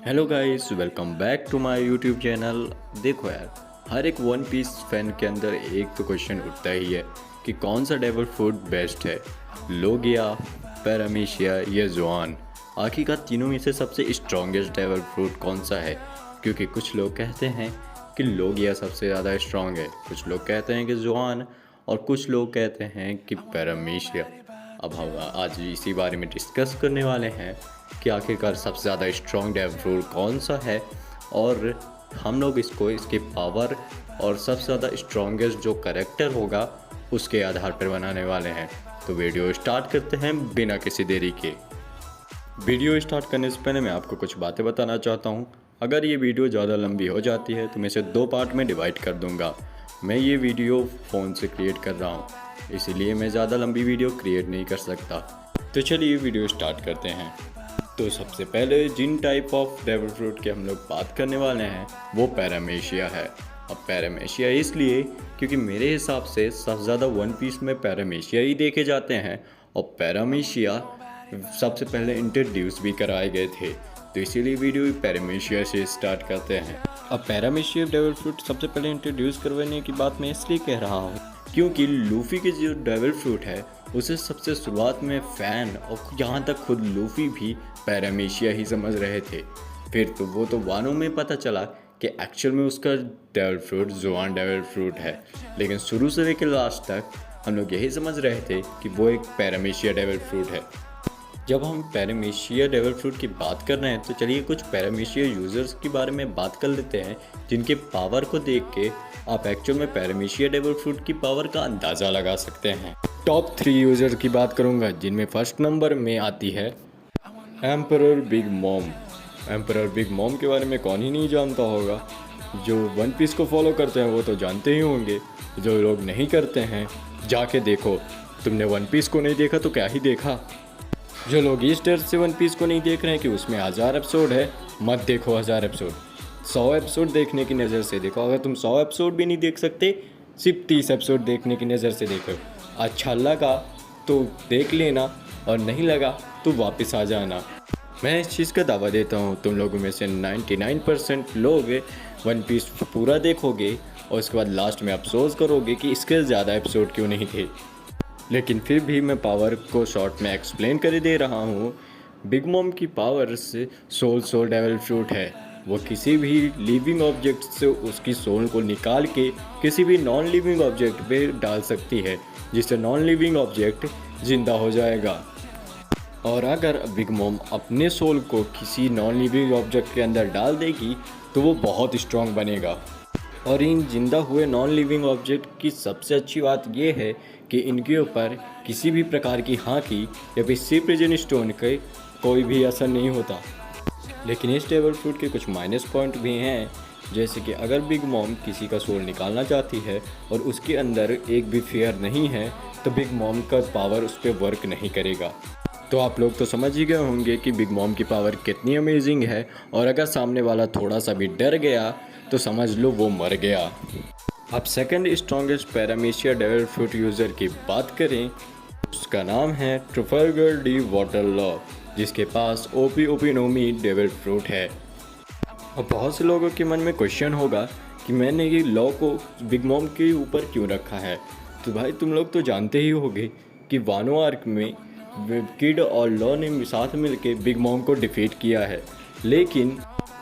Hello guys, welcome back to my YouTube channel. देखो यार, हर एक वन पीस फैन के अंदर एक तो क्वेश्चन उठता ही है कि कौन सा डेविल फ्रूट बेस्ट है, लोगिया, पैरामीशिया या जोआन। आखिरकार तीनों में से सबसे स्ट्रॉन्गेस्ट डेविल फ्रूट कौन सा है? क्योंकि कुछ लोग कहते हैं कि लोगिया सबसे ज़्यादा स्ट्रॉन्ग है, कुछ लोग कहते हैं कि जोआन, और कुछ लोग कहते हैं कि पैरामीशिया। अब हम आज इसी बारे में डिस्कस करने वाले हैं कि आखिरकार सबसे ज़्यादा स्ट्रॉन्ग डेविल फ्रूट कौन सा है, और हम लोग इसके पावर और सबसे ज़्यादा स्ट्रॉन्गेस्ट जो करेक्टर होगा उसके आधार पर बनाने वाले हैं। तो वीडियो स्टार्ट करते हैं बिना किसी देरी के। वीडियो स्टार्ट करने से पहले मैं आपको कुछ बातें बताना चाहता हूँ। अगर ये वीडियो ज़्यादा लंबी हो जाती है तो मैं इसे 2 पार्ट में डिवाइड कर दूँगा। मैं ये वीडियो फ़ोन से क्रिएट कर रहा हूँ, इसीलिए मैं ज़्यादा लंबी वीडियो क्रिएट नहीं कर सकता। तो चलिए वीडियो स्टार्ट करते हैं। तो सबसे पहले जिन टाइप ऑफ डेविल फ्रूट की हम लोग बात करने वाले हैं वो पैरामीशिया है। अब पैरामीशिया इसलिए क्योंकि मेरे हिसाब से सबसे ज़्यादा वन पीस में पैरामीशिया ही देखे जाते हैं, और पैरामीशिया सबसे पहले इंट्रोड्यूस भी कराए गए थे। तो इसीलिए वीडियो पैरामीशिया से स्टार्ट करते हैं। अब पैरामीशिया डेविल फ्रूट सबसे पहले इंट्रोड्यूस करवाने की बात मैं इसलिए कह रहा हूँ क्योंकि लूफी के जो डेविल फ्रूट है उसे सबसे शुरुआत में फ़ैन और यहाँ तक खुद लूफी भी पैरामीशिया ही समझ रहे थे। फिर तो वो तो वानों में पता चला कि एक्चुअल में उसका डेविल फ्रूट जोआन डेविल फ्रूट है, लेकिन शुरू से लेकर लास्ट तक हम लोग यही समझ रहे थे कि वो एक पैरामीशिया डेविल फ्रूट है। जब हम पैरामीशिया डेविल फ्रूट की बात कर रहे हैं तो चलिए कुछ पैरामीशिया यूज़र्स के बारे में बात कर लेते हैं, जिनके पावर को देख के आप एक्चुअल में पैरामीशिया डेविल फ्रूट की पावर का अंदाज़ा लगा सकते हैं। टॉप 3 यूज़र की बात करूंगा, जिनमें फर्स्ट नंबर में आती है emperor big mom. Emperor big mom के बारे में कौन ही नहीं जानता होगा। जो वन पीस को फॉलो करते हैं वो तो जानते ही होंगे, जो लोग नहीं करते हैं जाके देखो। तुमने वन पीस को नहीं देखा तो क्या ही देखा। जो लोग इस डर से वन पीस को नहीं देख रहे हैं कि उसमें 1000 एपिसोड है, मत देखो 1000 एपिसोड। 100 एपिसोड देखने की नज़र से देखो। अगर तुम 100 एपिसोड भी नहीं देख सकते, सिर्फ 30 एपिसोड देखने की नज़र से देखो। अच्छा लगा तो देख लेना, और नहीं लगा तो वापस आ जाना। मैं इस चीज़ का दावा देता हूँ, तुम लोगों में से 99% लोग वन पीस पूरा देखोगे और उसके बाद लास्ट में अफसोस करोगे कि इसके ज़्यादा एपिसोड क्यों नहीं थे। लेकिन फिर भी मैं पावर को शॉर्ट में एक्सप्लेन कर दे रहा हूँ। बिग मॉम की पावर से सोल डेविल फ्रूट है। वो किसी भी लिविंग ऑब्जेक्ट से उसकी सोल को निकाल के किसी भी नॉन लिविंग ऑब्जेक्ट पे डाल सकती है, जिससे नॉन लिविंग ऑब्जेक्ट जिंदा हो जाएगा। और अगर बिग मॉम अपने सोल को किसी नॉन लिविंग ऑब्जेक्ट के अंदर डाल देगी तो वो बहुत स्ट्रॉन्ग बनेगा। और इन जिंदा हुए नॉन लिविंग ऑब्जेक्ट की सबसे अच्छी बात यह है कि इनके ऊपर किसी भी प्रकार की हाकी या फिर सी प्रिजन स्टोन के कोई भी असर नहीं होता। लेकिन इस डेविल फ्रूट के कुछ माइनस पॉइंट भी हैं, जैसे कि अगर बिग मॉम किसी का सोल निकालना चाहती है और उसके अंदर एक भी फेयर नहीं है तो बिग मॉम का पावर उस पर वर्क नहीं करेगा। तो आप लोग तो समझ ही गए होंगे कि बिग मॉम की पावर कितनी अमेजिंग है, और अगर सामने वाला थोड़ा सा भी डर गया तो समझ लो वो मर गया। अब second strongest पैरामीशिया devil fruit user की बात करें, उसका नाम है ट्रफल्गर डी वाटरलॉ, जिसके पास ओपी नोमी डेविल फ्रूट है। अब बहुत से लोगों के मन में क्वेश्चन होगा कि मैंने ये लॉ को बिग मॉम के ऊपर क्यों रखा है। तो भाई तुम लोग तो जानते ही होंगे कि वानो आर्क में किड और लॉ ने साथ मिलकर बिग मॉम को डिफीट किया है, लेकिन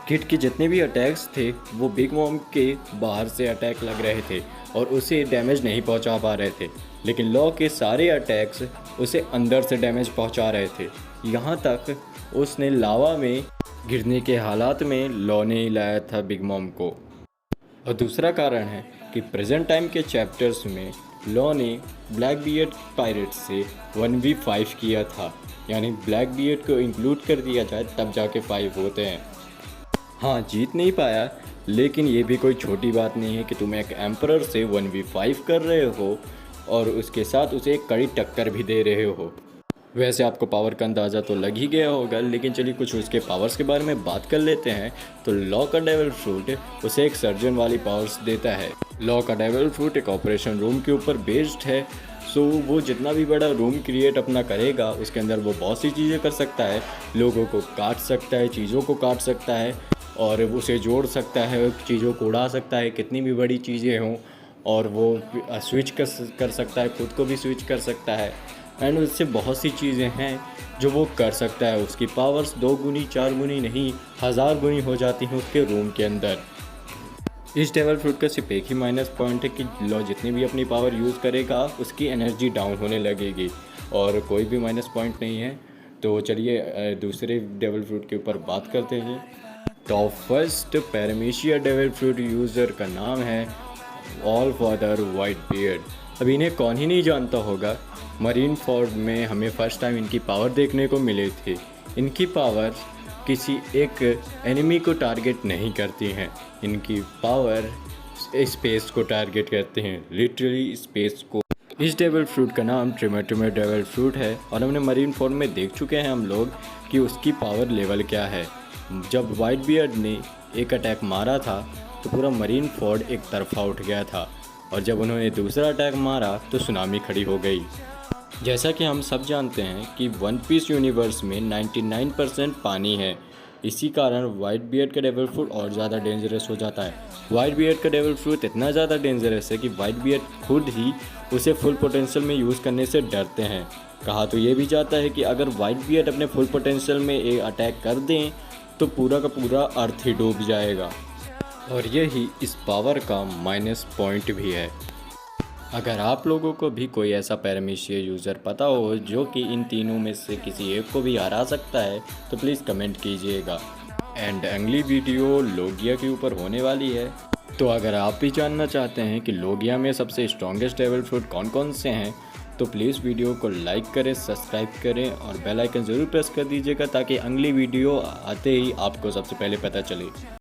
किड के जितने भी अटैक्स थे वो बिग मॉम के बाहर से अटैक लग रहे थे और उसे डैमेज नहीं पहुंचा पा रहे थे, लेकिन लॉ के सारे अटैक्स उसे अंदर से डैमेज पहुंचा रहे थे। यहाँ तक उसने लावा में गिरने के हालात में लॉ ने ही लाया था बिग मॉम को। और दूसरा कारण है कि प्रेजेंट टाइम के चैप्टर्स में लॉ ने ब्लैक बियर्ड पायरेट से 1v5 किया था, यानी ब्लैक बियर्ड को इंक्लूड कर दिया जाए तब जाके 5 होते हैं। हाँ, जीत नहीं पाया, लेकिन ये भी कोई छोटी बात नहीं है कि तुम एक एम्परर से 1v5 कर रहे हो और उसके साथ उसे एक कड़ी टक्कर भी दे रहे हो। वैसे आपको पावर का अंदाज़ा तो लग ही गया होगा, लेकिन चलिए कुछ उसके पावर्स के बारे में बात कर लेते हैं। तो लॉ का डेविल फ्रूट उसे एक सर्जन वाली पावर्स देता है। लॉ का डेविल फ्रूट एक ऑपरेशन रूम के ऊपर बेस्ड है, सो वो जितना भी बड़ा रूम क्रिएट अपना करेगा उसके अंदर वो बहुत सी चीज़ें कर सकता है, लोगों को काट सकता है, चीज़ों को काट सकता है और उसे जोड़ सकता है, चीज़ों को उड़ा सकता है, कितनी भी बड़ी चीज़ें हों। और वो स्विच कर सकता है, खुद को भी स्विच कर सकता है एंड उससे बहुत सी चीज़ें हैं जो वो कर सकता है। उसकी पावर्स 2 गुनी 4 गुनी नहीं 1000 गुनी हो जाती हैं उसके रूम के अंदर। इस डेविल फ्रूट का सिर्फ एक ही माइनस पॉइंट है कि लो जितनी भी अपनी पावर यूज़ करेगा उसकी एनर्जी डाउन होने लगेगी, और कोई भी माइनस पॉइंट नहीं है। तो चलिए दूसरे डेविल फ्रूट के ऊपर बात करते हैं। तो फर्स्ट पैरामीशिया डेविल फ्रूट यूज़र का नाम है ऑल फादर वाइट बियर्ड। अब इन्हें कौन ही नहीं जानता होगा। मरीन फोर्ड में हमें फर्स्ट टाइम इनकी पावर देखने को मिले थे। इनकी पावर किसी एक एनिमी को टारगेट नहीं करती हैं, इनकी पावर स्पेस को टारगेट करते हैं, लिटरली स्पेस को। इस डेविल फ्रूट का नाम ट्रिमेटोमे डेविल फ्रूट है और हमने मरीन फोर्ड में देख चुके हैं हम लोग कि उसकी पावर लेवल क्या है। जब वाइट बियर्ड ने एक अटैक मारा था तो पूरा मरीन फोर्ड एक तरफा उठ गया था, और जब उन्होंने दूसरा अटैक मारा तो सुनामी खड़ी हो गई। जैसा कि हम सब जानते हैं कि वन पीस यूनिवर्स में 99% पानी है, इसी कारण वाइट बियर्ड का डेविल फ्रूट और ज़्यादा डेंजरस हो जाता है। वाइट बियर्ड का डेविल फ्रूट इतना ज़्यादा डेंजरस है कि वाइट बियर्ड खुद ही उसे फुल पोटेंशियल में यूज़ करने से डरते हैं। कहा तो ये भी जाता है कि अगर वाइट बियर्ड अपने फुल पोटेंशियल में एक अटैक कर दें तो पूरा का पूरा अर्थ ही डूब जाएगा, और यही इस पावर का माइनस पॉइंट भी है। अगर आप लोगों को भी कोई ऐसा पैरामीशिया यूज़र पता हो जो कि इन तीनों में से किसी एक को भी हरा सकता है तो प्लीज़ कमेंट कीजिएगा। एंड अगली वीडियो लोगिया के ऊपर होने वाली है, तो अगर आप भी जानना चाहते हैं कि लोगिया में सबसे स्ट्रॉन्गेस्ट डेविल फ्रूट कौन कौन से हैं तो प्लीज़ वीडियो को लाइक करें, सब्सक्राइब करें और बेल आइकन ज़रूर प्रेस कर दीजिएगा ताकि अगली वीडियो आते ही आपको सबसे पहले पता चले।